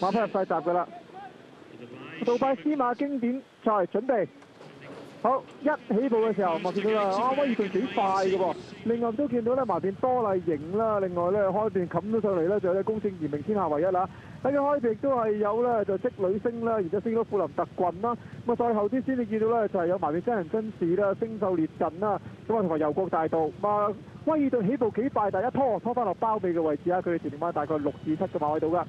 馬匹入晒閘㗎啦。杜拜司馬經典賽準備。好，一起步嘅時候，咪見到啦，威爾頓幾快嘅喎。另外都見到咧，埋邊多麗型啦，另外咧開邊冚咗上嚟咧，就有咧公正嚴明天下唯一啦。喺佢開邊亦都係有咧就積女星啦，然之後升到富林特郡啦。咁啊再後啲先你見到咧就係有埋邊真人真事啦、星獸列陣啦，咁啊同埋郵國大道。咁威爾頓起步幾快，但係一拖翻落包尾嘅位置啊，佢哋前面馬大概6至7個馬位到㗎。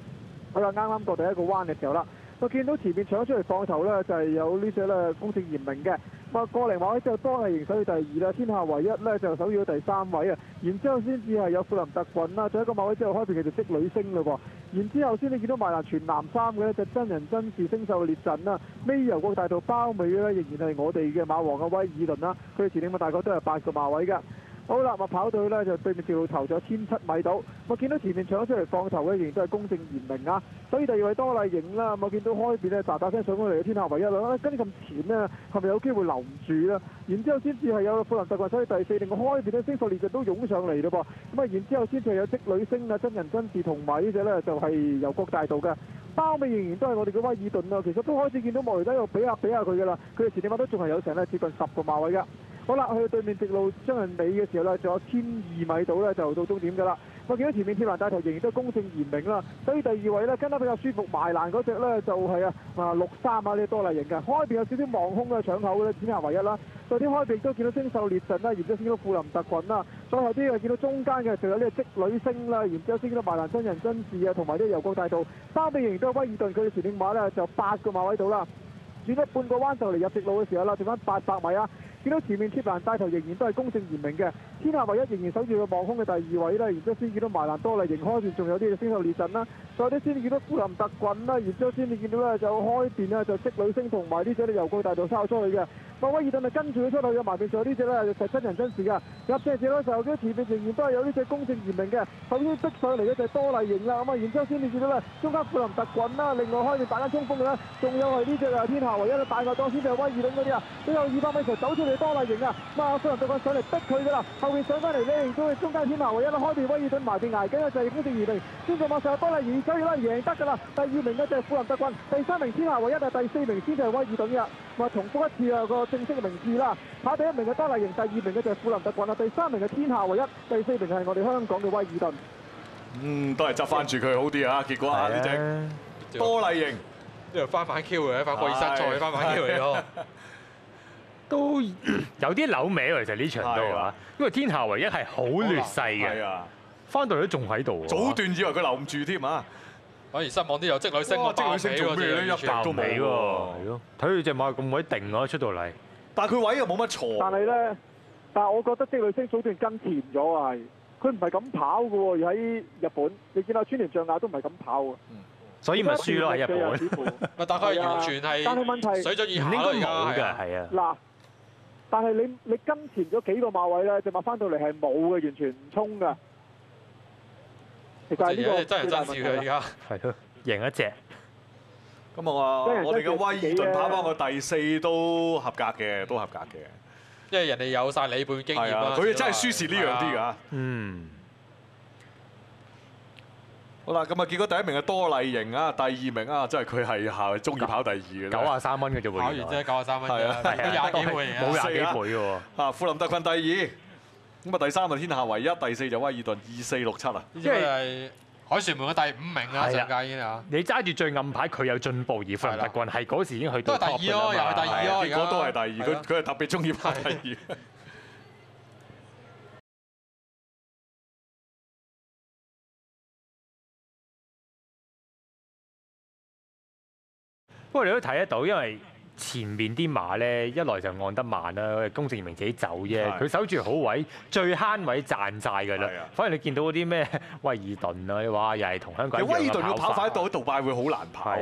好啦，啱啱過第一個彎嘅時候啦。我見到前面搶出嚟放頭咧，就係有呢隻咧公正嚴明嘅。咁啊個零馬位之後，多係贏守到第2啦，天下唯一咧就守住到第3位啊。然之後先至係有富林特郡啦，仲有一個馬位之後開邊嘅就積女星嘞喎。然之後先你見到埋欄全南3嘅咧就真人真事星獸列陣啦，尾郵國大道包尾咧仍然係我哋嘅馬王嘅威爾頓啦，佢哋前領馬大概都係8個馬位㗎。好啦，咪跑到去咧就對面條路頭咗1007米到，我見到前面搶出嚟放頭嘅仍然都係公正嚴明啊，所以第2位多麗型啦，我見到開邊咧喳聲上過嚟嘅天下唯一啦，跟住咁前呢，係咪有機會留唔住啦？然之後先至係有富林特郡，所以第4，另外開邊咧星獸列陣都湧上嚟咯噃，咁啊然之後先至係有積女星啊、真人真事同埋呢隻咧就係郵國大道嘅。包尾仍然都係我哋嘅威爾頓啊，其實都開始見到莫雷德又比下佢㗎啦，佢哋前領馬都仲係有成咧接近10個馬位㗎。好啦，去到對面直路將人尾嘅時候咧，仲有1200米到咧就到終點㗎啦。我見到前面鐵欄大頭仍然都公正嚴明啦，所以第2位咧跟得比較舒服埋欄嗰隻咧就係63呢多麗型嘅，開邊有少少望空嘅搶口嘅天下唯一啦。再啲開邊都見到星獸列陣啦，然之後先見到富林特郡啦，再後啲又見到中間嘅就有呢個積女星啦，然之後先見到埋欄真人真事啊，同埋啲郵國大道包尾仍然都係威爾頓，佢哋前領馬咧就8個馬位到啦。轉咗半個彎就嚟入直路嘅時候啦，剩翻800米啊！見到前面鐵欄帶頭仍然都係公正嚴明嘅，天下唯一仍然守住個望空嘅第2位啦，然之後先見到埋欄多麗型開邊仲有啲嘅星獸列陣啦，再啲先見到富林特郡啦，然之後先至見到咧就開邊咧就積女星同埋呢隻郵國大道抄出去嘅。威爾頓跟住佢出去嘅埋邊仲有呢隻咧就真人真事㗎，入隻隻嗰時候見到前面仍然都係有呢隻公正嚴明嘅，後邊逼上嚟嘅就係多麗型啦，咁啊然之後先至見到咧中間富林特郡啦，另外開邊大家衝鋒嘅啦，仲有係呢隻天下唯一嘅大外檔先至係威爾頓嗰啲啊，都有200米時走出嚟多麗型啊，咁啊富林特郡上嚟逼佢㗎啦，後邊上翻嚟咧亦都係中間天下唯一啦，開邊威爾頓埋邊捱緊嘅就係公正嚴明，先做馬上多麗型所以啦贏得㗎啦，第2名嘅就係富林特郡，第3名天下唯一啊，第4名先至係威爾頓㗎，咁啊重複一次啊個正式嘅名字啦，跑第1名嘅多麗型，第2名嘅就係富林特郡啦，第3名嘅天下唯一，第4名係我哋香港嘅威爾頓。都係執翻住佢好啲啊！結果啊呢隻多麗型呢度翻反 Q 嘅，法國二山再翻反 Q 嚟咯。都有啲扭歪其實呢場都啊，因為天下唯一係好劣勢嘅，翻到嚟都仲喺度。早段以為佢留唔住添啊！反而失望啲有積女星喎，積女星做咩咧？一腳都冇喎。係咯，睇佢隻馬咁鬼定啊，出到嚟。但係佢位又冇乜錯。但係我覺得積女星早段跟前咗啊，佢唔係咁跑嘅喎，而喺日本你見到川田象雅都唔係咁跑嘅。所以咪輸咯喺日本。咪大概完全係，但係問題水準以下應該咯，冇㗎，係啊。嗱，但係你跟前咗幾個馬位咧，隻馬翻到嚟係冇嘅，完全唔衝㗎。其實係呢個真人真事佢而家係咯，贏一隻。咁我哋嘅威爾頓跑翻個第4都合格嘅，都合格嘅。因為人哋有晒里半經驗啦。佢哋真係輸蝕呢樣啲㗎。嗯。好啦，咁啊結果第1名嘅多麗型啊，第2名啊，即係佢係中意跑第2嘅。93蚊嘅啫喎。跑完啫93蚊。係啊，都20幾倍冇20幾倍嘅喎。啊，富林特郡第2，咁啊第3係天下唯一，第4就威爾頓2467啊。因為係凱旋門嘅第5名啦，上屆已經啊。你揸住最暗牌，佢有進步，而富林特郡係嗰時已經去到都係第2咯，又係第2咯，結果都係第2，佢係特別中意跑第2。不過你都睇得到，因為前面啲馬咧，一來就按得慢啦，公正嚴明自己走啫。佢守住好位，最慳位賺晒㗎啦。反而你見到嗰啲咩威爾頓啊，哇，又係同香港一樣嘅跑法。威爾頓要跑快到杜拜會好難跑啊！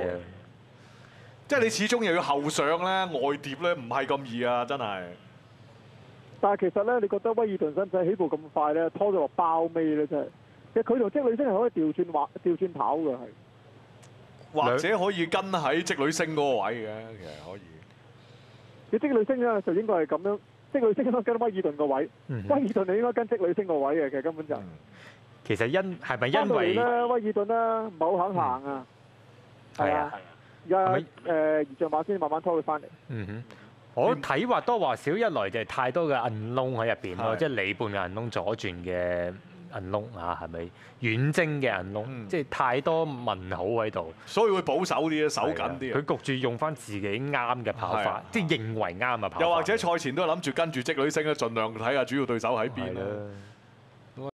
即係你始終又要後上咧，外碟咧，唔係咁易啊！真係。但係其實咧，你覺得威爾頓使唔使起步咁快咧？拖咗落包尾咧，真係。其實佢同積女星係可以調轉跑㗎，係。或者可以跟喺積女星嗰個位嘅，其實可以。你積女星咧就應該係咁樣，積女星應該跟威爾頓個位，威爾頓你應該跟積女星個位嘅，其實根本就。其實係咪因為咧威爾頓咧唔係好肯行啊？係啊，而家二象馬先慢慢拖佢翻嚟。嗯哼。我睇或多或少，一來就係太多嘅銀窿喺入邊咯，即係里半嘅銀窿、左轉嘅銀窿啊，係咪遠征嘅銀窿？即係太多問號喺度，所以會保守啲啊，守緊啲。佢焗住用翻自己啱嘅跑法，即係認為啱嘅跑法。又或者賽前都係諗住跟住積女星咧，盡量睇下主要對手喺邊啦。